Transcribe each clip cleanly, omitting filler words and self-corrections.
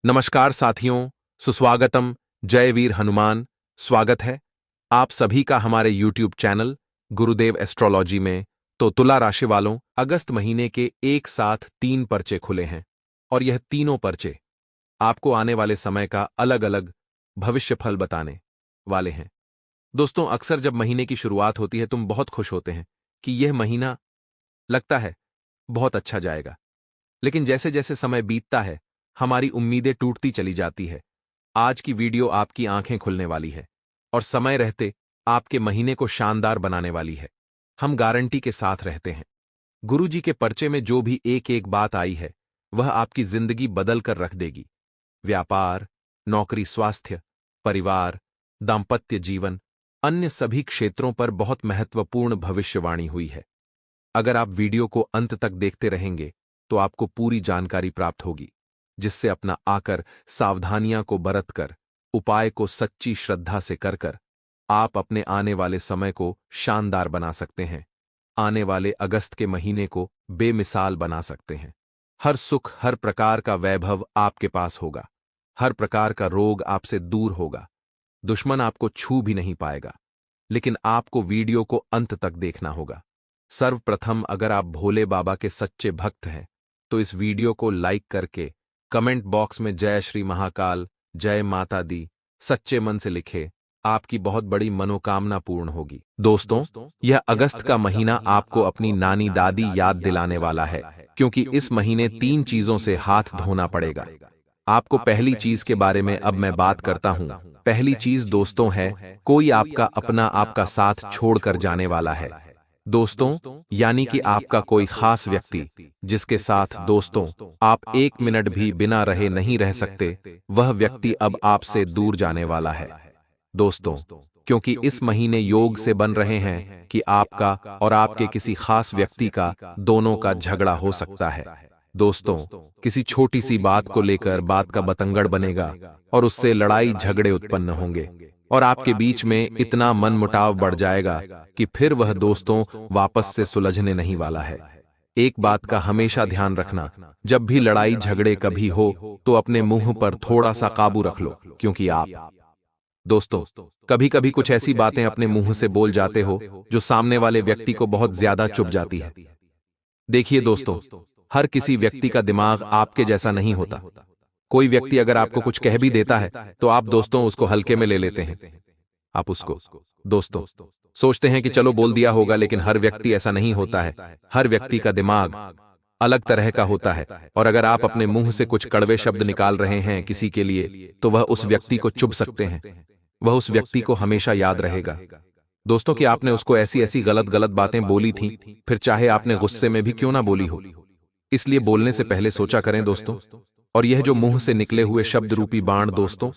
नमस्कार साथियों, सुस्वागतम। जय वीर हनुमान। स्वागत है आप सभी का हमारे YouTube चैनल गुरुदेव एस्ट्रोलॉजी में। तो तुला राशि वालों, अगस्त महीने के एक साथ 3 पर्चे खुले हैं और यह तीनों पर्चे आपको आने वाले समय का अलग अलग भविष्य फल बताने वाले हैं। दोस्तों, अक्सर जब महीने की शुरुआत होती है तुम बहुत खुश होते हैं कि यह महीना लगता है बहुत अच्छा जाएगा, लेकिन जैसे जैसे समय बीतता है हमारी उम्मीदें टूटती चली जाती है। आज की वीडियो आपकी आंखें खुलने वाली है और समय रहते आपके महीने को शानदार बनाने वाली है। हम गारंटी के साथ रहते हैं। गुरुजी के पर्चे में जो भी एक एक बात आई है वह आपकी जिंदगी बदल कर रख देगी। व्यापार, नौकरी, स्वास्थ्य, परिवार, दाम्पत्य जीवन, अन्य सभी क्षेत्रों पर बहुत महत्वपूर्ण भविष्यवाणी हुई है। अगर आप वीडियो को अंत तक देखते रहेंगे तो आपको पूरी जानकारी प्राप्त होगी, जिससे अपना आकर सावधानियां को बरतकर, उपाय को सच्ची श्रद्धा से कर आप अपने आने वाले समय को शानदार बना सकते हैं। आने वाले अगस्त के महीने को बेमिसाल बना सकते हैं। हर सुख, हर प्रकार का वैभव आपके पास होगा। हर प्रकार का रोग आपसे दूर होगा। दुश्मन आपको छू भी नहीं पाएगा। लेकिन आपको वीडियो को अंत तक देखना होगा। सर्वप्रथम, अगर आप भोले बाबा के सच्चे भक्त हैं तो इस वीडियो को लाइक करके कमेंट बॉक्स में जय श्री महाकाल, जय माता दी सच्चे मन से लिखे। आपकी बहुत बड़ी मनोकामना पूर्ण होगी। दोस्तों, यह अगस्त का महीना आपको अपनी नानी दादी याद दिलाने वाला है, क्योंकि इस महीने 3 चीजों से हाथ धोना पड़ेगा। आपको पहली चीज के बारे में अब मैं बात करता हूं। पहली चीज दोस्तों है, कोई आपका अपना आपका साथ छोड़कर जाने वाला है। दोस्तों, यानी कि आपका कोई खास व्यक्ति जिसके साथ दोस्तों आप 1 मिनट भी बिना रहे नहीं रह सकते, वह व्यक्ति अब आपसे दूर जाने वाला है। दोस्तों, क्योंकि इस महीने योग से बन रहे हैं कि आपका और आपके किसी खास व्यक्ति का दोनों का झगड़ा हो सकता है। दोस्तों, किसी छोटी सी बात को लेकर बात का बतंगड़ बनेगा और उससे लड़ाई झगड़े उत्पन्न होंगे और आपके बीच में इतना मनमुटाव बढ़ जाएगा कि फिर वह दोस्तों वापस से सुलझने नहीं वाला है। एक बात का हमेशा ध्यान रखना, जब भी लड़ाई झगड़े कभी हो तो अपने मुंह पर थोड़ा सा काबू रख लो, क्योंकि आप दोस्तों कभी कभी कुछ ऐसी बातें अपने मुंह से बोल जाते हो जो सामने वाले व्यक्ति को बहुत ज्यादा चुभ जाती है। देखिए दोस्तों, हर किसी व्यक्ति का दिमाग आपके जैसा नहीं होता। कोई व्यक्ति अगर आपको कुछ कह भी देता है तो आप दोस्तों उसको हल्के में ले लेते हैं। आप उसको दोस्तों सोचते हैं कि चलो बोल दिया होगा, लेकिन हर व्यक्ति ऐसा नहीं होता है। हर व्यक्ति का दिमाग अलग तरह का होता है और अगर आप अपने मुंह से कुछ कड़वे शब्द निकाल रहे हैं किसी के लिए तो वह उस व्यक्ति को चुभ सकते हैं। वह उस व्यक्ति को हमेशा याद रहेगा दोस्तों कि आपने उसको ऐसी ऐसी गलत गलत बातें बोली थी, फिर चाहे आपने गुस्से में भी क्यों ना बोली हो। इसलिए बोलने से पहले सोचा करें दोस्तों। और यह जो मुंह से निकले हुए शब्द रूपी बाण दोस्तों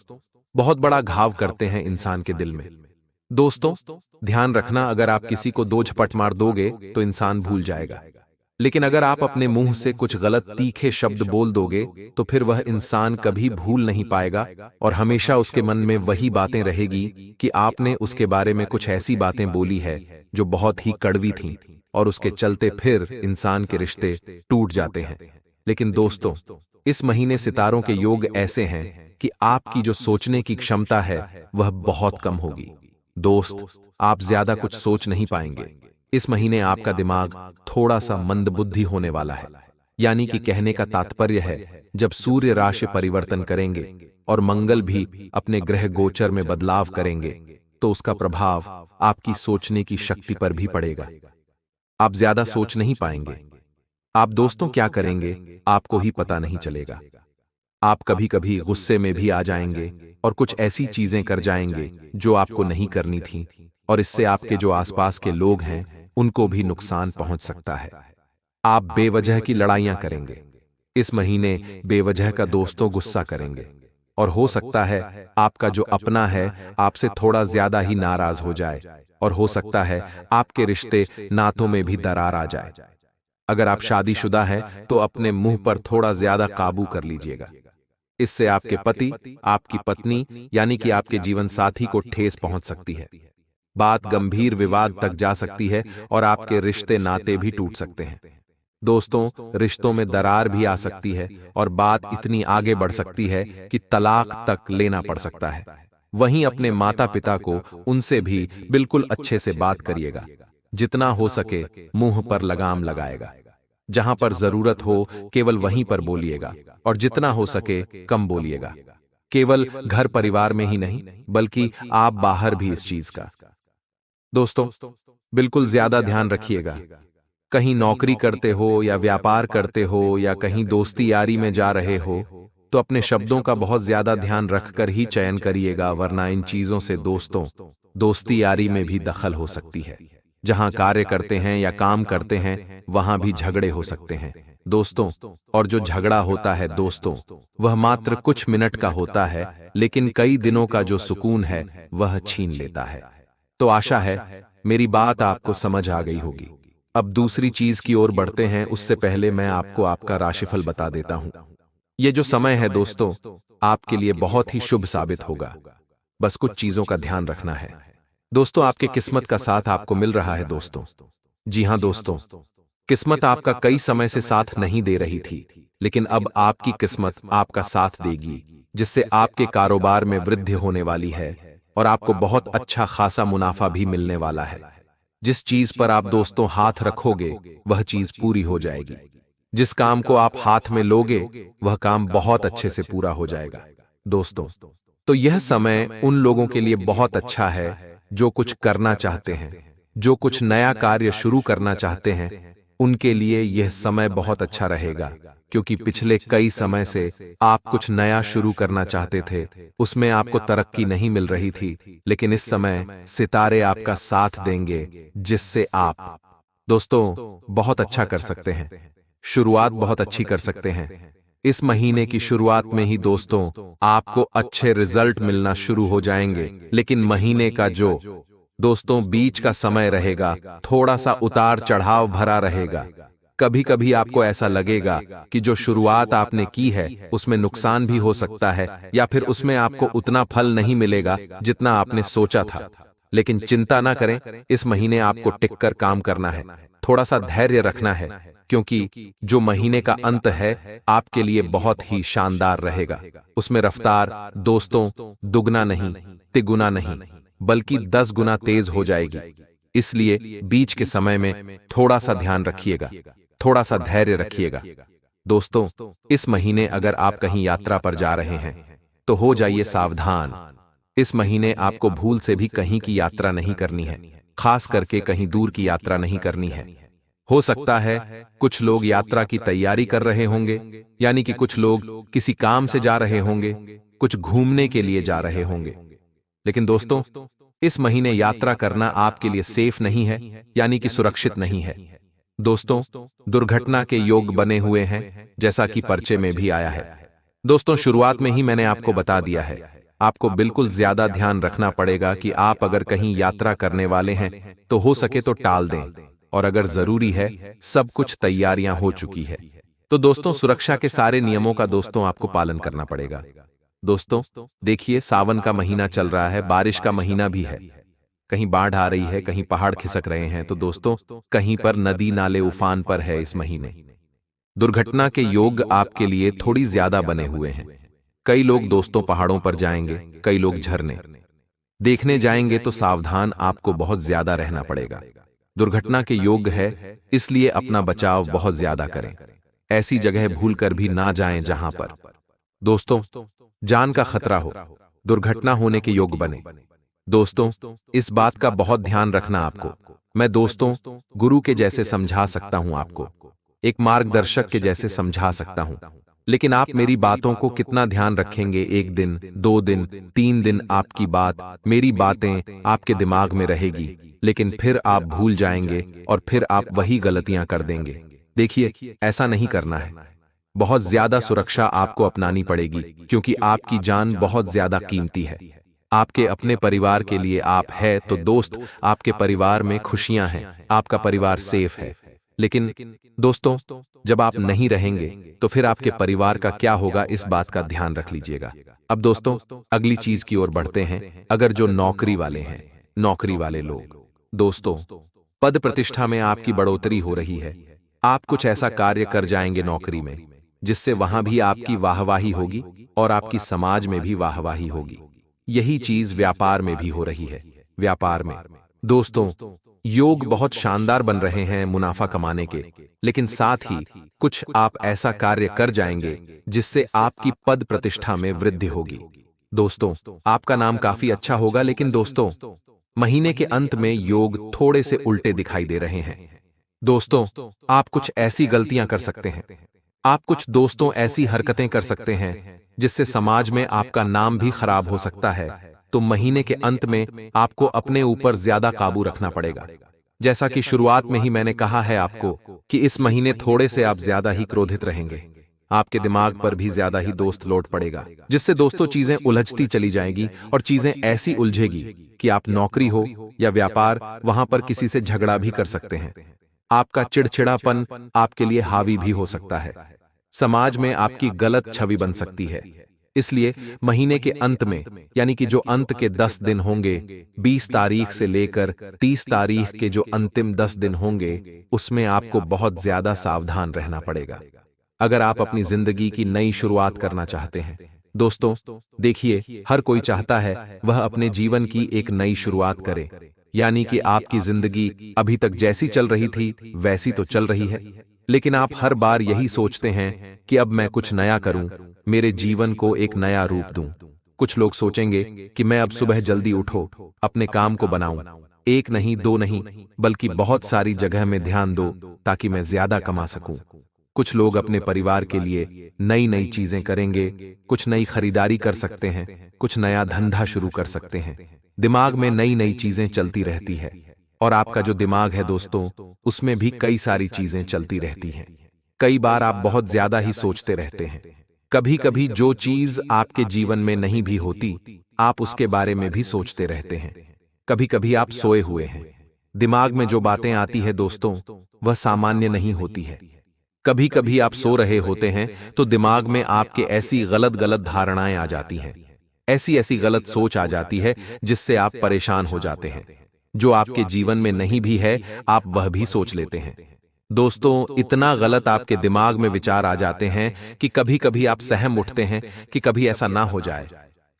बहुत बड़ा घाव करते हैं इंसान के दिल में। दोस्तों, ध्यान रखना, अगर आप किसी को 2 झपट मार दोगे तो इंसान भूल जाएगा, लेकिन अगर आप अपने मुंह से कुछ गलत तीखे शब्द बोल दोगे तो फिर वह इंसान कभी भूल नहीं पाएगा और हमेशा उसके मन में वही बातें रहेगी कि आपने उसके बारे में कुछ ऐसी बातें बोली है जो बहुत ही कड़वी थीं और उसके चलते फिर इंसान के रिश्ते टूट जाते हैं। लेकिन दोस्तों, इस महीने सितारों के योग ऐसे हैं कि आपकी जो सोचने की क्षमता है वह बहुत कम होगी। दोस्त, आप ज्यादा कुछ सोच नहीं पाएंगे। इस महीने आपका दिमाग थोड़ा सा मंदबुद्धि होने वाला है। यानी कि कहने का तात्पर्य है, जब सूर्य राशि परिवर्तन करेंगे और मंगल भी अपने ग्रह गोचर में बदलाव करेंगे तो उसका प्रभाव आपकी सोचने की शक्ति पर भी पड़ेगा। आप ज्यादा सोच नहीं पाएंगे। आप दोस्तों क्या करेंगे आपको ही पता नहीं चलेगा। आप कभी कभी गुस्से में भी आ जाएंगे और कुछ ऐसी चीजें कर जाएंगे जो आपको नहीं करनी थी और इससे आपके जो आसपास के लोग हैं उनको भी नुकसान पहुंच सकता है। आप बेवजह की लड़ाइयां करेंगे। इस महीने बेवजह का दोस्तों गुस्सा करेंगे और हो सकता है आपका जो अपना है आपसे थोड़ा ज्यादा ही नाराज हो जाए और हो सकता है आपके रिश्ते नातों में भी दरार आ जाए। अगर आप शादीशुदा हैं तो अपने मुंह पर थोड़ा ज्यादा काबू कर लीजिएगा। इससे आपके पति, आपकी पत्नी यानी कि आपके जीवन साथी को ठेस पहुंच सकती है। बात गंभीर विवाद तक जा सकती है और आपके रिश्ते नाते भी टूट सकते हैं। दोस्तों, रिश्तों में दरार भी आ सकती है और बात इतनी आगे बढ़ सकती है कि तलाक तक लेना पड़ सकता है। वहीं अपने माता पिता को उनसे भी बिल्कुल अच्छे से बात करिएगा। जितना हो सके मुंह पर लगाम लगाएगा। जहां पर जरूरत हो केवल वहीं पर बोलिएगा और जितना हो सके कम बोलिएगा। केवल घर परिवार में ही नहीं बल्कि आप बाहर भी इस चीज का। दोस्तों, बिल्कुल ज्यादा ध्यान रखिएगा। कहीं नौकरी करते हो या व्यापार करते हो या कहीं दोस्ती यारी में जा रहे हो तो अपने शब्दों का बहुत ज्यादा ध्यान रखकर ही चयन करिएगा, वरना इन चीजों से दोस्ती यारी में भी दखल हो सकती है। जहां कार्य करते हैं या काम करते हैं वहां भी झगड़े हो सकते हैं दोस्तों। और जो झगड़ा होता है दोस्तों, वह मात्र कुछ मिनट का होता है, लेकिन कई दिनों का जो सुकून है वह छीन लेता है। तो आशा है मेरी बात आपको समझ आ गई होगी। अब दूसरी चीज की ओर बढ़ते हैं, उससे पहले मैं आपको आपका राशिफल बता देता हूं। ये जो समय है दोस्तों, आपके लिए बहुत ही शुभ साबित होगा। बस कुछ चीजों का ध्यान रखना है। दोस्तों, आपके किस्मत का साथ आपको मिल रहा है दोस्तों। जी हां दोस्तों, किस्मत आपका कई समय से साथ नहीं दे रही थी, लेकिन अब आपकी किस्मत आपका साथ देगी, जिससे आपके कारोबार में वृद्धि होने वाली है और आपको बहुत अच्छा खासा मुनाफा भी मिलने वाला है। जिस चीज पर आप दोस्तों हाथ रखोगे वह चीज पूरी हो जाएगी। जिस काम को आप हाथ में लोगे वह काम बहुत अच्छे से पूरा हो जाएगा दोस्तों। तो यह समय उन लोगों के लिए बहुत अच्छा है जो कुछ करना चाहते हैं, जो कुछ नया कार्य शुरू करना चाहते हैं। उनके लिए यह समय बहुत अच्छा रहेगा, क्योंकि पिछले कई समय से आप कुछ नया शुरू करना चाहते थे, उसमें आपको तरक्की नहीं मिल रही थी, लेकिन इस समय सितारे आपका साथ देंगे, जिससे आप दोस्तों बहुत अच्छा कर सकते हैं। शुरुआत बहुत अच्छी कर सकते हैं। इस महीने की शुरुआत में ही दोस्तों आपको अच्छे रिजल्ट मिलना शुरू हो जाएंगे, लेकिन महीने का जो दोस्तों बीच का समय रहेगा थोड़ा सा उतार चढ़ाव भरा रहेगा। कभी कभी आपको ऐसा लगेगा कि जो शुरुआत आपने की है उसमें नुकसान भी हो सकता है, या फिर उसमें आपको उतना फल नहीं मिलेगा जितना आपने सोचा था। लेकिन चिंता ना करें, इस महीने आपको टिककर काम करना है, थोड़ा सा धैर्य रखना है, क्योंकि जो महीने का अंत है आपके लिए बहुत ही शानदार रहेगा। उसमें रफ्तार दोस्तों दुगना नहीं, तिगुना नहीं, बल्कि 10 गुना तेज हो जाएगी। इसलिए बीच के समय में थोड़ा सा ध्यान रखिएगा, थोड़ा सा धैर्य रखिएगा। दोस्तों, इस महीने अगर आप कहीं यात्रा पर जा रहे हैं तो हो जाइए सावधान। इस महीने आपको भूल से भी कहीं की यात्रा नहीं करनी है, खास करके कहीं दूर की यात्रा नहीं करनी है। हो सकता है कुछ लोग यात्रा की तैयारी कर रहे होंगे, यानी कि कुछ लोग किसी काम से जा रहे होंगे, कुछ घूमने के लिए जा रहे होंगे। लेकिन दोस्तों, इस महीने यात्रा करना आपके लिए सेफ नहीं है, यानी कि सुरक्षित नहीं है। दोस्तों, दुर्घटना के योग बने हुए हैं, जैसा कि पर्चे में भी आया है। दोस्तों, शुरुआत में ही मैंने आपको बता दिया है, आपको बिल्कुल ज्यादा ध्यान रखना पड़ेगा कि आप अगर कहीं यात्रा करने वाले हैं तो हो सके तो टाल दें, और अगर जरूरी है सब कुछ तैयारियां हो चुकी है तो दोस्तों सुरक्षा के सारे नियमों का दोस्तों आपको पालन करना पड़ेगा। दोस्तों, देखिए सावन का महीना चल रहा है, बारिश का महीना भी है। कहीं बाढ़ आ रही है, कहीं पहाड़ खिसक रहे हैं, तो दोस्तों कहीं पर नदी नाले उफान पर है। इस महीने दुर्घटना के योग आपके लिए थोड़ी ज्यादा बने हुए हैं। कई लोग दोस्तों पहाड़ों पर जाएंगे, कई लोग झरने देखने जाएंगे, तो सावधान आपको बहुत ज्यादा रहना पड़ेगा। दुर्घटना के योग है, इसलिए अपना बचाव बहुत ज्यादा करें। ऐसी जगह भूलकर भी ना जाएं जहां पर दोस्तों जान का खतरा हो, दुर्घटना होने के योग बने। दोस्तों, इस बात का बहुत ध्यान रखना आपको। मैं दोस्तों गुरु के जैसे समझा सकता हूं आपको, एक मार्गदर्शक के जैसे समझा सकता हूं, लेकिन आप मेरी बातों को कितना ध्यान रखेंगे? 1 दिन, 2 दिन, 3 दिन आपकी बात, मेरी बातें आपके दिमाग में रहेगी, लेकिन फिर आप भूल जाएंगे और फिर आप वही गलतियां कर देंगे। देखिए, ऐसा नहीं करना है। बहुत ज्यादा सुरक्षा आपको अपनानी पड़ेगी, क्योंकि आपकी जान बहुत ज्यादा कीमती है। आपके अपने परिवार के लिए आप है तो दोस्त, आपके परिवार में खुशियां हैं, आपका परिवार सेफ है। लेकिन दोस्तों, जब आप नहीं रहेंगे तो फिर आपके परिवार का क्या होगा, इस बात का ध्यान रख लीजिएगा। अब दोस्तों अगली चीज की ओर बढ़ते हैं। अगर जो नौकरी वाले हैं, नौकरी वाले लोग, दोस्तों पद प्रतिष्ठा में आपकी बढ़ोतरी हो रही है। आप कुछ ऐसा कार्य कर जाएंगे नौकरी में जिससे वहां भी आपकी वाहवाही होगी और आपकी समाज में भी वाहवाही होगी। यही चीज व्यापार में भी हो रही है। व्यापार में दोस्तों, योग बहुत शानदार बन रहे हैं मुनाफा कमाने के, लेकिन साथ ही कुछ आप ऐसा कार्य कर जाएंगे जिससे आपकी पद प्रतिष्ठा में वृद्धि होगी। दोस्तों, आपका नाम काफी अच्छा होगा, लेकिन दोस्तों महीने के अंत में योग थोड़े से उल्टे दिखाई दे रहे हैं। दोस्तों, आप कुछ ऐसी गलतियां कर सकते हैं, आप कुछ दोस्तों ऐसी हरकतें कर सकते हैं जिससे समाज में आपका नाम भी खराब हो सकता है। तो महीने के अंत में आपको अपने ऊपर ज्यादा काबू रखना पड़ेगा। जैसा कि शुरुआत में ही मैंने कहा है आपको कि इस महीने थोड़े से आप ज्यादा ही क्रोधित रहेंगे। आपके दिमाग पर भी ज्यादा ही दोस्त लोड पड़ेगा, जिससे दोस्तों चीजें उलझती चली जाएगी और चीजें ऐसी उलझेगी कि आप नौकरी हो या व्यापार, वहां पर किसी से झगड़ा भी कर सकते हैं। आपका चिड़चिड़ापन आपके लिए हावी भी हो सकता है। समाज में आपकी गलत छवि बन सकती है। इसलिए महीने के अंत में, यानी कि जो अंत के 10 दिन होंगे, 20 तारीख से लेकर 30 तारीख के जो अंतिम 10 दिन होंगे, उसमें आपको बहुत ज्यादा सावधान रहना पड़ेगा अगर आप अपनी जिंदगी की नई शुरुआत करना चाहते हैं। दोस्तों देखिए, हर कोई चाहता है वह अपने जीवन की एक नई शुरुआत करे, यानी कि आपकी जिंदगी अभी तक जैसी चल रही थी वैसी तो चल रही है, लेकिन आप हर बार यही सोचते हैं कि अब मैं कुछ नया करूं, मेरे जीवन को एक नया रूप दूं। कुछ लोग सोचेंगे कि मैं अब सुबह जल्दी उठो, अपने काम को बनाऊं, एक नहीं दो नहीं बल्कि बहुत सारी जगह में ध्यान दो ताकि मैं ज्यादा कमा सकूं। कुछ लोग अपने परिवार के लिए नई नई चीजें करेंगे, कुछ नई खरीदारी कर सकते हैं, कुछ नया धंधा शुरू कर सकते हैं। दिमाग में नई नई चीजें चलती रहती है और आपका जो दिमाग है दोस्तों, उसमें भी कई सारी चीजें चलती रहती हैं। कई बार आप बहुत ज्यादा ही सोचते रहते हैं। कभी कभी जो चीज आपके जीवन में नहीं भी होती, आप उसके बारे में भी सोचते रहते हैं। कभी कभी आप सोए हुए हैं, दिमाग में जो बातें आती है दोस्तों, वह सामान्य नहीं होती है। कभी कभी आप सो रहे होते हैं तो दिमाग में आपके ऐसी गलत गलत धारणाएं आ जाती हैं, ऐसी ऐसी गलत सोच आ जाती है जिससे आप परेशान हो जाते हैं। जो आपके जीवन में नहीं भी है, आप वह भी सोच लेते हैं। दोस्तों, इतना गलत आपके दिमाग में विचार आ जाते हैं कि कभी कभी आप सहम उठते हैं कि कभी ऐसा ना हो जाए,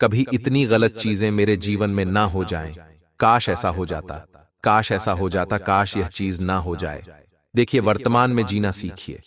कभी इतनी गलत चीजें मेरे जीवन में ना हो जाएं, काश ऐसा हो जाता, काश ऐसा हो जाता, काश यह चीज ना हो जाए। देखिए, वर्तमान में जीना सीखिए।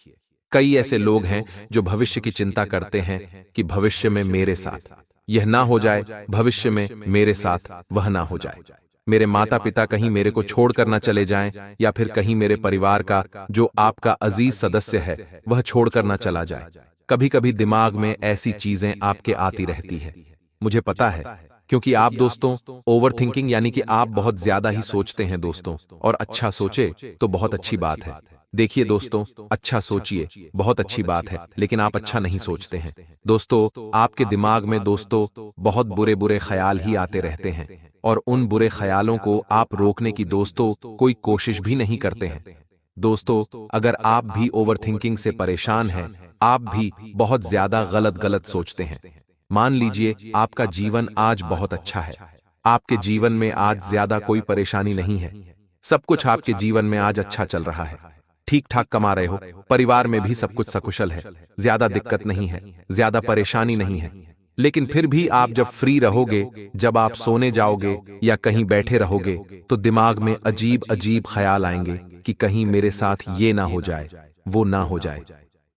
कई ऐसे लोग हैं जो भविष्य की चिंता करते हैं कि भविष्य में मेरे साथ यह ना हो जाए, भविष्य में मेरे साथ वह ना हो जाए, मेरे माता पिता कहीं मेरे को छोड़कर ना चले जाएं, या फिर कहीं मेरे परिवार का जो आपका अजीज सदस्य है वह छोड़कर ना चला जाए। कभी कभी दिमाग में ऐसी चीजें आपके आती रहती है। मुझे पता है, क्योंकि आप दोस्तों ओवर थिंकिंग यानी कि आप बहुत ज्यादा ही सोचते हैं दोस्तों, और अच्छा सोचे तो बहुत अच्छी बात है। देखिए दोस्तों, अच्छा सोचिए, बहुत अच्छी बात है, लेकिन आप अच्छा नहीं सोचते हैं। दोस्तों, आपके दिमाग में दोस्तों बहुत बुरे बुरे ख्याल ही आते रहते हैं, और उन बुरे ख्यालों को आप रोकने की दोस्तों कोई कोशिश भी नहीं करते हैं। दोस्तों, अगर आप भी ओवर थिंकिंग से परेशान हैं, आप भी बहुत ज्यादा गलत गलत सोचते हैं। मान लीजिए आपका जीवन आज बहुत अच्छा है, आपके जीवन में आज ज्यादा कोई परेशानी नहीं है, सब कुछ आपके जीवन में आज अच्छा चल रहा है, ठीक ठाक कमा रहे हो, परिवार में भी सब कुछ सकुशल है, ज्यादा दिक्कत नहीं है, ज्यादा परेशानी नहीं है। लेकिन फिर भी आप जब फ्री रहोगे, जब आप सोने जाओगे या कहीं बैठे रहोगे, तो दिमाग में अजीब अजीब ख्याल आएंगे कि कहीं मेरे साथ ये ना हो जाए, वो ना हो जाए,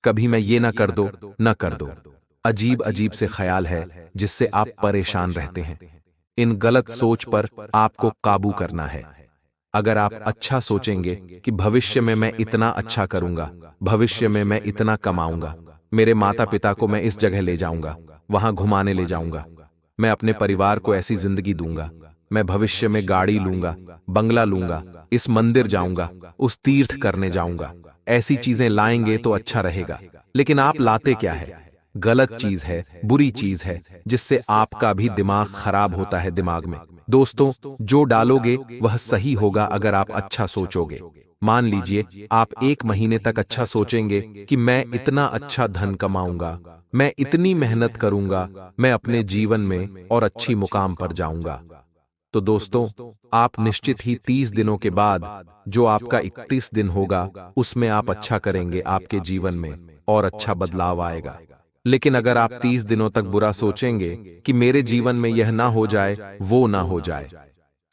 कभी मैं ये ना कर दो, ना कर दो। अजीब अजीब से ख्याल है जिससे आप परेशान रहते हैं। इन गलत सोच पर आपको काबू करना है। अगर आप अच्छा सोचेंगे कि भविष्य में मैं इतना अच्छा करूंगा, भविष्य में मैं इतना कमाऊंगा, मेरे माता पिता को मैं इस जगह ले जाऊंगा, वहां घुमाने ले जाऊंगा, मैं अपने परिवार को ऐसी जिंदगी दूंगा, मैं भविष्य में गाड़ी लूंगा, बंगला लूंगा, इस मंदिर जाऊंगा, उस तीर्थ करने जाऊंगा, ऐसी चीजें लाएंगे तो अच्छा रहेगा। लेकिन आप लाते क्या है? गलत चीज है, बुरी चीज है, जिससे आपका भी दिमाग खराब होता है। दिमाग में दोस्तों जो डालोगे वह सही होगा अगर आप अच्छा सोचोगे। मान लीजिए आप 1 महीने तक अच्छा सोचेंगे कि मैं इतना अच्छा धन कमाऊंगा, मैं इतनी मेहनत करूंगा, मैं अपने जीवन में और अच्छी मुकाम पर जाऊंगा, तो दोस्तों, आप निश्चित ही 30 दिनों के बाद जो आपका 31 दिन होगा उसमें आप अच्छा करेंगे आपके जीवन में और अच्छा बदलाव आएगा। लेकिन अगर आप 30 दिनों तक बुरा सोचेंगे कि मेरे जीवन में यह ना हो जाए, वो ना हो जाए,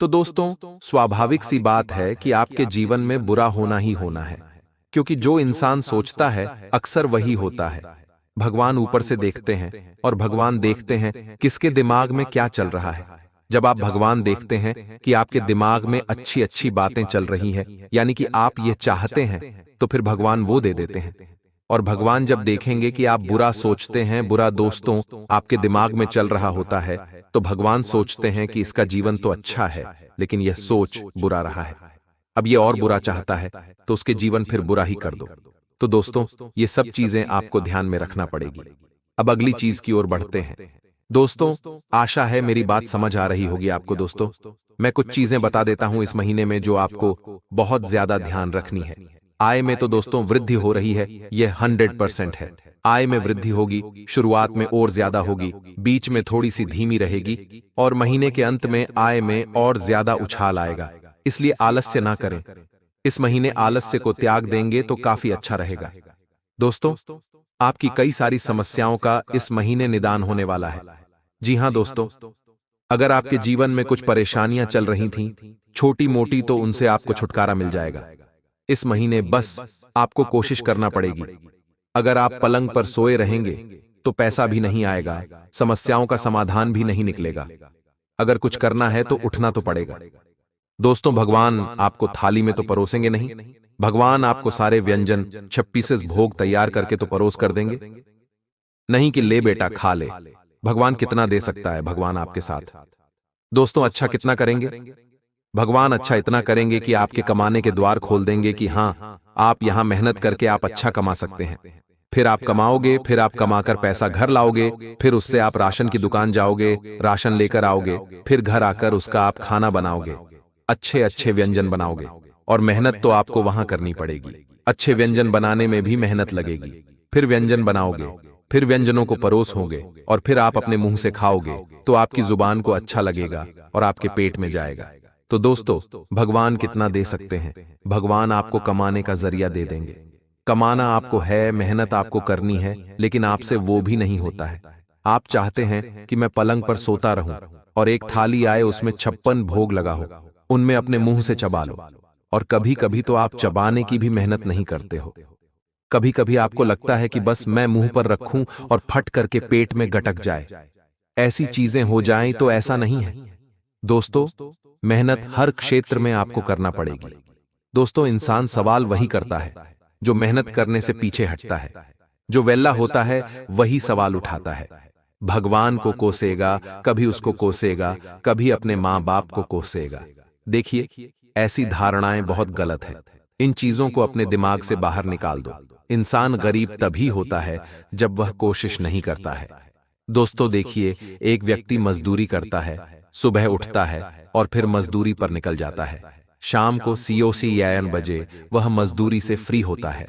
तो दोस्तों स्वाभाविक सी बात है कि आपके जीवन में बुरा होना ही होना है, क्योंकि जो इंसान सोचता है अक्सर वही होता है। भगवान ऊपर से देखते हैं और भगवान देखते हैं किसके दिमाग में क्या चल रहा है। जब आप भगवान देखते हैं कि आपके दिमाग में अच्छी अच्छी बातें चल रही हैं, यानी कि आप ये चाहते हैं, तो फिर भगवान वो दे देते हैं। और भगवान जब देखेंगे कि आप बुरा सोचते हैं, बुरा दोस्तों आपके दिमाग में चल रहा होता है, तो भगवान सोचते हैं कि इसका जीवन तो अच्छा है, लेकिन यह सोच बुरा रहा है। अब ये और बुरा चाहता है, तो उसके जीवन फिर बुरा ही कर दो। तो दोस्तों, ये सब चीजें आपको ध्यान में रखना पड़ेगी। अब अगली चीज की ओर बढ़ते हैं। दोस्तों, आशा है मेरी बात समझ आ रही होगी आपको। दोस्तों, मैं कुछ चीजें बता देता हूं इस महीने में जो आपको बहुत ज्यादा ध्यान रखनी है। आय में तो दोस्तों वृद्धि हो रही है, यह 100% है। आय में वृद्धि होगी, शुरुआत में और ज्यादा होगी, बीच में थोड़ी सी धीमी रहेगी और महीने के अंत में आय में और ज्यादा उछाल आएगा। इसलिए आलस्य ना करें। इस महीने आलस्य को त्याग देंगे तो काफी अच्छा रहेगा। दोस्तों, आपकी कई सारी समस्याओं का इस महीने निदान होने वाला है। जी हां दोस्तों, अगर आपके जीवन में कुछ परेशानियां चल रही थीं, छोटी मोटी, तो उनसे आपको छुटकारा मिल जाएगा। इस महीने बस आपको कोशिश करना पड़ेगी। अगर आप पलंग पर सोए रहेंगे तो पैसा भी नहीं आएगा, समस्याओं का समाधान भी नहीं निकलेगा। अगर कुछ करना है तो उठना तो पड़ेगा। दोस्तों, भगवान आपको थाली में तो परोसेंगे नहीं, भगवान आपको सारे व्यंजन 26 भोग तैयार करके तो परोस कर देंगे नहीं कि ले बेटा खा ले। भगवान कितना दे सकता है भगवान आपके साथ। दोस्तों, अच्छा कितना करेंगे? भगवान अच्छा इतना करेंगे कि आपके कमाने के द्वार खोल देंगे कि हां, आप यहां मेहनत करके आप अच्छा कमा सकते हैं। फिर आप कमाओगे, फिर आप कमाकर पैसा घर लाओगे, फिर उससे आप राशन की दुकान जाओगे, राशन लेकर आओगे, फिर घर आकर उसका आप खाना बनाओगे, अच्छे अच्छे व्यंजन बनाओगे। और मेहनत तो आपको वहां करनी पड़ेगी। अच्छे व्यंजन बनाने में भी मेहनत लगेगी। फिर व्यंजन बनाओगे, फिर व्यंजनों को परोस होगे और फिर आप अपने मुंह से खाओगे तो आपकी जुबान को अच्छा लगेगा और आपके पेट में जाएगा। तो दोस्तों, भगवान कितना दे सकते हैं? भगवान आपको कमाने का जरिया दे देंगे। कमाना आपको है, मेहनत आपको करनी है, लेकिन आपसे वो भी नहीं होता है। आप चाहते हैं कि मैं पलंग पर सोता रहूं और एक थाली आए, उसमें 56 भोग लगा हो, उनमें अपने मुंह से चबा लो। और कभी कभी तो आप चबाने की भी मेहनत नहीं करते हो। कभी कभी आपको लगता है कि बस मैं मुंह पर रखूं और फट करके पेट में गटक जाए, ऐसी चीजें हो जाएं, तो ऐसा नहीं है। दोस्तों, मेहनत हर क्षेत्र में आपको करना पड़ेगी। दोस्तों, इंसान सवाल वही करता है जो मेहनत करने से पीछे हटता है। जो वेल्ला होता है वही सवाल उठाता है। भगवान को कोसेगा, कभी उसको कोसेगा, कभी अपने मां बाप को कोसेगा। देखिए, ऐसी धारणाएं बहुत गलत है। इन चीजों को अपने दिमाग से बाहर निकाल दो। इंसान गरीब तभी होता है जब वह कोशिश नहीं करता है। दोस्तों देखिए, एक व्यक्ति मजदूरी करता है, सुबह उठता है और फिर मजदूरी पर निकल जाता है। शाम को COC या 9 बजे वह मजदूरी से फ्री होता है।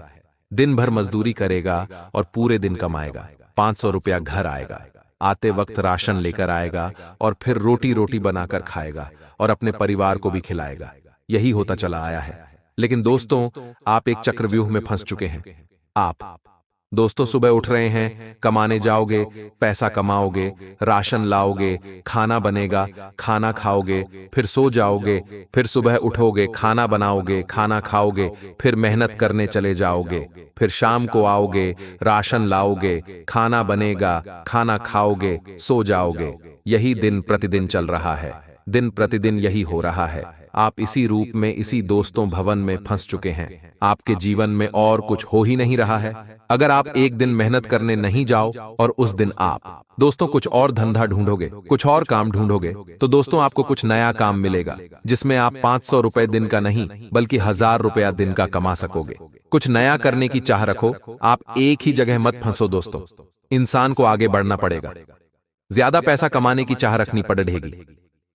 दिन भर मजदूरी करेगा और पूरे दिन कमाएगा। 500 रुपया घर आएगा, आते वक्त राशन लेकर आएगा और फिर रोटी रोटी बनाकर खाएगा और अपने परिवार को भी खिलाएगा। यही होता चला आया है। लेकिन दोस्तों, आप एक चक्रव्यूह में फंस चुके हैं। आप दोस्तों सुबह उठ रहे हैं, कमाने जाओगे, पैसा कमाओगे, राशन लाओगे, खाना बनेगा, खाना खाओगे, फिर सो जाओगे, फिर सुबह उठोगे, खाना बनाओगे, खाना खाओगे, फिर मेहनत करने चले जाओगे, फिर शाम को आओगे, राशन लाओगे, खाना बनेगा, खाना खाओगे, सो जाओगे। यही दिन प्रतिदिन चल रहा है। दिन प्रतिदिन यही हो रहा है। आप इसी रूप में, इसी दोस्तों भवन में फंस चुके हैं। आपके जीवन में और कुछ हो ही नहीं रहा है। अगर आप एक दिन मेहनत करने नहीं जाओ और उस दिन आप दोस्तों कुछ और धंधा ढूंढोगे, कुछ और काम ढूंढोगे, तो दोस्तों आपको कुछ नया काम मिलेगा जिसमें आप 500 रुपए दिन का नहीं बल्कि 1000 रुपया दिन का कमा सकोगे। कुछ नया करने की चाह रखो, आप एक ही जगह मत फंसो दोस्तों। इंसान को आगे बढ़ना पड़ेगा। ज्यादा पैसा कमाने की चाह रखनी पड़ेगी।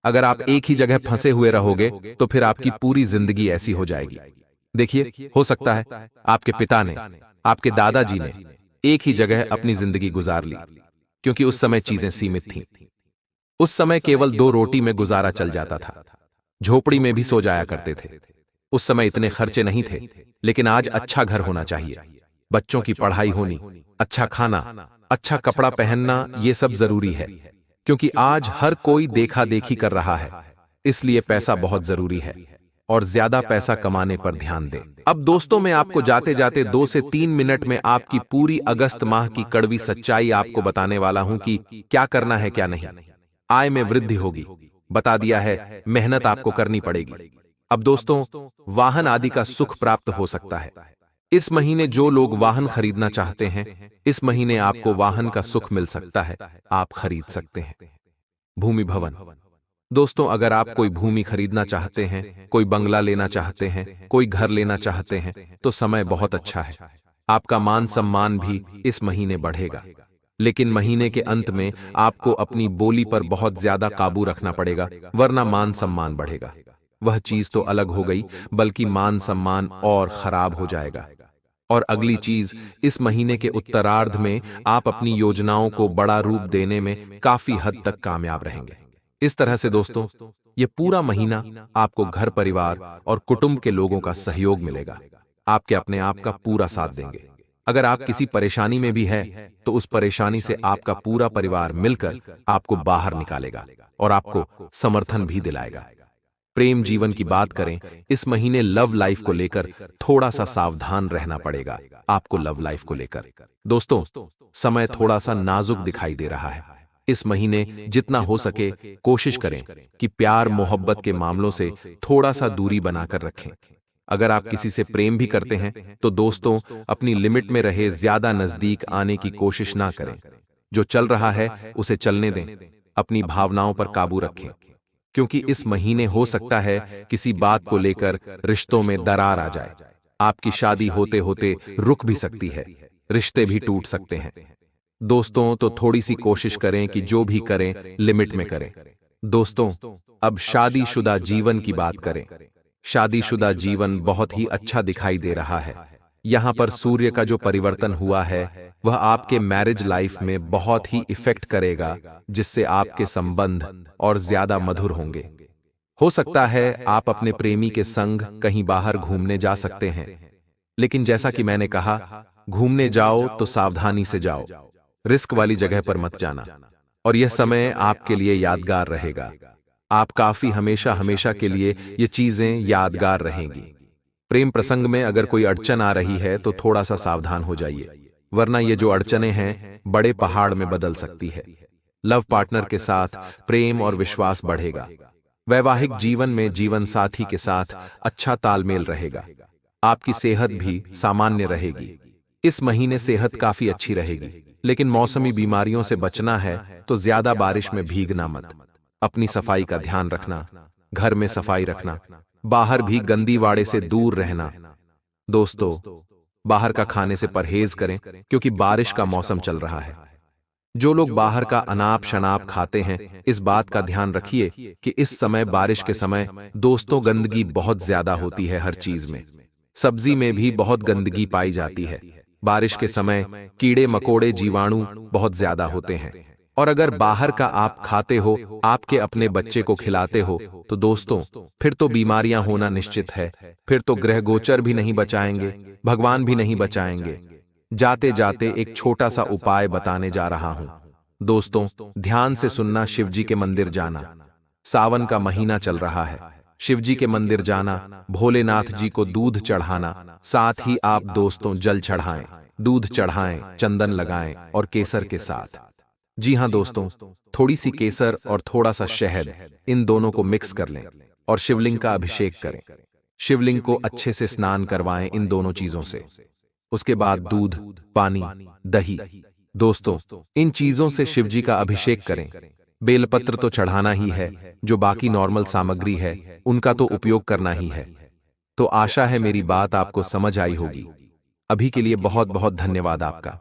अगर आप एक ही जगह फंसे हुए रहोगे तो फिर आपकी पूरी जिंदगी ऐसी हो जाएगी। देखिए, हो सकता है आपके पिता ने, आपके दादाजी ने एक ही जगह अपनी जिंदगी गुजार ली, क्योंकि उस समय चीजें सीमित थीं। उस समय केवल 2 रोटी में गुजारा चल जाता था। झोपड़ी में भी सो जाया करते थे। उस समय इतने खर्चे नहीं थे, लेकिन आज अच्छा घर होना चाहिए, बच्चों की पढ़ाई होनी, अच्छा खाना, अच्छा कपड़ा पहनना, ये सब जरूरी है, क्योंकि आज हर कोई देखा देखी कर रहा है। इसलिए पैसा बहुत जरूरी है और ज्यादा पैसा कमाने पर ध्यान दें। अब दोस्तों, मैं आपको जाते जाते 2 से 3 मिनट में आपकी पूरी अगस्त माह की कड़वी सच्चाई आपको बताने वाला हूं कि क्या करना है क्या नहीं। आय में वृद्धि होगी, बता दिया है, मेहनत आपको करनी पड़ेगी। अब दोस्तों, वाहन आदि का सुख प्राप्त हो सकता है। इस महीने जो लोग वाहन खरीदना चाहते हैं, इस महीने आपको वाहन का सुख मिल सकता है, आप खरीद सकते हैं। भूमि भवन। दोस्तों, अगर आप कोई भूमि खरीदना चाहते हैं, कोई बंगला लेना चाहते हैं, कोई घर लेना चाहते हैं, तो समय बहुत अच्छा है। आपका मान सम्मान भी इस महीने बढ़ेगा। लेकिन महीने के अंत में आपको अपनी बोली पर बहुत ज्यादा काबू रखना पड़ेगा, वरना मान सम्मान बढ़ेगा। वह चीज तो अलग हो गई, बल्कि मान सम्मान और खराब हो जाएगा। और अगली चीज, इस महीने के उत्तरार्ध में आप अपनी योजनाओं को बड़ा रूप देने में काफी हद तक कामयाब रहेंगे। इस तरह से दोस्तों, ये पूरा महीना आपको घर परिवार और कुटुंब के लोगों का सहयोग मिलेगा। आपके अपने आप का पूरा साथ देंगे। अगर आप किसी परेशानी में भी है, तो उस परेशानी से आपका पूरा परिवार मिलकर आपको बाहर निकालेगा और आपको समर्थन भी दिलाएगा। प्रेम जीवन की बात करें, इस महीने लव लाइफ को लेकर थोड़ा सा सावधान रहना पड़ेगा आपको लव लाइफ को लेकर। दोस्तों, समय थोड़ा सा नाजुक दिखाई दे रहा है। इस महीने जितना हो सके कोशिश करें कि प्यार मोहब्बत के मामलों से थोड़ा सा दूरी बनाकर रखें। अगर आप किसी से प्रेम भी करते हैं, तो दोस्तों, अपनी लिमिट में रहे, ज्यादा नजदीक आने की कोशिश ना करें। जो चल रहा है उसे चलने दें, अपनी भावनाओं पर काबू रखें, क्योंकि इस महीने हो सकता है किसी बात को लेकर रिश्तों में दरार आ जाए। आपकी शादी होते होते रुक भी सकती है, रिश्ते भी टूट सकते हैं। दोस्तों, तो थोड़ी सी कोशिश करें कि जो भी करें लिमिट में करें। दोस्तों, अब शादीशुदा जीवन की बात करें। शादीशुदा जीवन बहुत ही अच्छा दिखाई दे रहा है। यहां पर सूर्य का जो परिवर्तन हुआ है, वह आपके मैरिज लाइफ में बहुत ही इफेक्ट करेगा, जिससे आपके संबंध और ज्यादा मधुर होंगे। हो सकता है आप अपने प्रेमी के संग कहीं बाहर घूमने जा सकते हैं, लेकिन जैसा कि मैंने कहा, घूमने जाओ तो सावधानी से जाओ, रिस्क वाली जगह पर मत जाना। और यह समय आपके लिए यादगार रहेगा। आप काफी हमेशा हमेशा के लिए ये चीजें यादगार रहेंगी। प्रेम प्रसंग में अगर कोई अड़चन आ रही है, तो थोड़ा सा सावधान हो जाइए, वरना ये जो अड़चनें हैं बड़े पहाड़ में बदल सकती है। लव पार्टनर के साथ प्रेम और विश्वास बढ़ेगा। वैवाहिक जीवन में जीवन साथी के साथ अच्छा तालमेल रहेगा। आपकी सेहत भी सामान्य रहेगी। इस महीने सेहत काफी अच्छी रहेगी, लेकिन मौसमी बीमारियों से बचना है तो ज्यादा बारिश में भीगना मत। अपनी सफाई का ध्यान रखना, घर में सफाई रखना, बाहर भी गंदी वाड़े से दूर रहना। दोस्तों, बाहर का खाने से परहेज करें, क्योंकि बारिश का मौसम चल रहा है। जो लोग बाहर का अनाप शनाप खाते हैं, इस बात का ध्यान रखिए कि इस समय, बारिश के समय, दोस्तों, गंदगी बहुत ज्यादा होती है। हर चीज में, सब्जी में भी बहुत गंदगी पाई जाती है। बारिश के समय कीड़े मकोड़े जीवाणु बहुत ज्यादा होते हैं। और अगर बाहर का आप खाते हो, आपके अपने बच्चे को खिलाते हो, तो दोस्तों, फिर तो बीमारियां होना निश्चित है। फिर तो ग्रह गोचर भी नहीं बचाएंगे, भगवान भी नहीं बचाएंगे। जाते जाते एक छोटा सा उपाय बताने जा रहा हूं। दोस्तों, ध्यान से सुनना। शिवजी के मंदिर जाना। सावन का महीना चल रहा है। शिवजी के मंदिर जाना, भोलेनाथ जी को दूध चढ़ाना, साथ ही आप दोस्तों जल चढ़ाएं, दूध चढ़ाएं, चंदन लगाएं और केसर के साथ। जी हां दोस्तों, थोड़ी सी केसर और थोड़ा सा शहद, इन दोनों को मिक्स कर लें और शिवलिंग का अभिषेक करें। शिवलिंग को अच्छे से स्नान करवाएं इन दोनों चीजों से। उसके बाद दूध, पानी, दही, दोस्तों, इन चीजों से शिवजी का अभिषेक करें। बेलपत्र तो चढ़ाना ही है, जो बाकी नॉर्मल सामग्री है उनका तो उपयोग करना ही है। तो आशा है मेरी बात आपको समझ आई होगी। अभी के लिए बहुत बहुत धन्यवाद आपका।